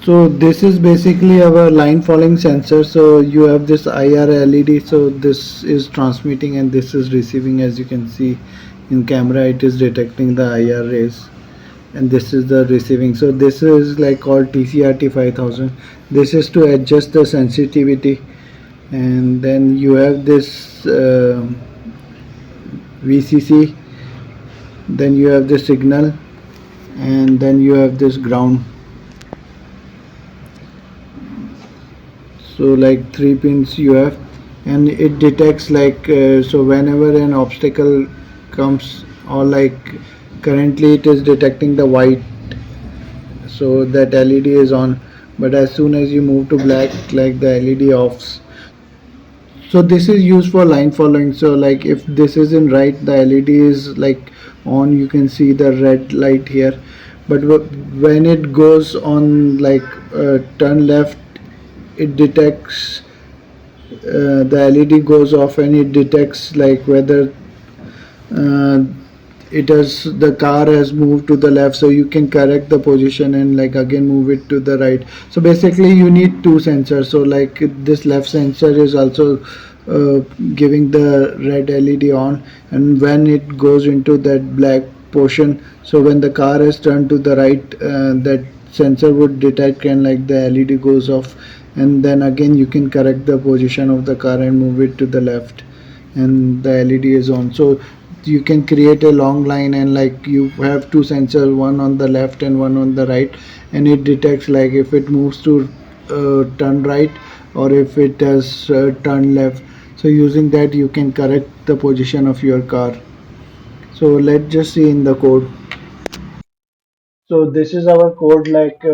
So this is basically our line following sensor. So you have this IR LED. So this is transmitting and this is receiving. As you can see in camera, it is detecting the IR rays, and this is the receiving. So this is like called TCRT 5000. This is to adjust the sensitivity, and then you have this VCC. Then you have the signal, and then you have this ground. So like three pins you have, and it detects like so whenever an obstacle comes, or like currently it is detecting the white, so that LED is on, but as soon as you move to black, like the LED offs. So this is used for line following. So like if this is in right, the LED is like on, you can see the red light here, but when it goes on like turn left, it detects the LED goes off, and it detects like whether uh, it has the car has moved to the left, so you can correct the position and like again move it to the right. So basically you need two sensors. So like this left sensor is also giving the red LED on, and when it goes into that black portion, so when the car is turned to the right, that sensor would detect and like the LED goes off, and then again you can correct the position of the car and move it to the left, and the LED is on. So you can create a long line, and like you have two sensors, one on the left and one on the right, and it detects like if it moves to turn right, or if it has turn left. So using that you can correct the position of your car. So let's just see in the code. So this is our code. Like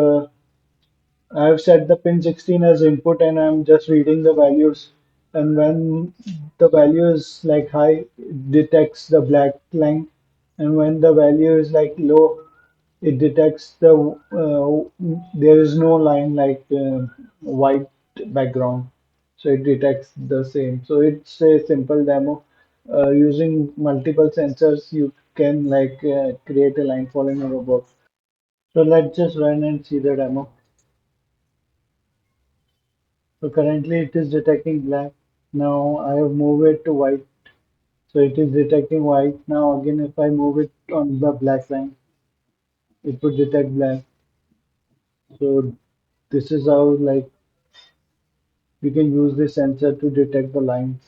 I have set the pin 16 as input, and I'm just reading the values. And when the value is like high, it detects the black line. And when the value is like low, it detects there is no line, like white background. So it detects the same. So it's a simple demo. Using multiple sensors, you can like create a line following robot. So let's just run and see the demo. So currently it is detecting black. Now I have moved it to white. So it is detecting white. Now again if I move it on the black line, it would detect black. So this is how like we can use this sensor to detect the lines.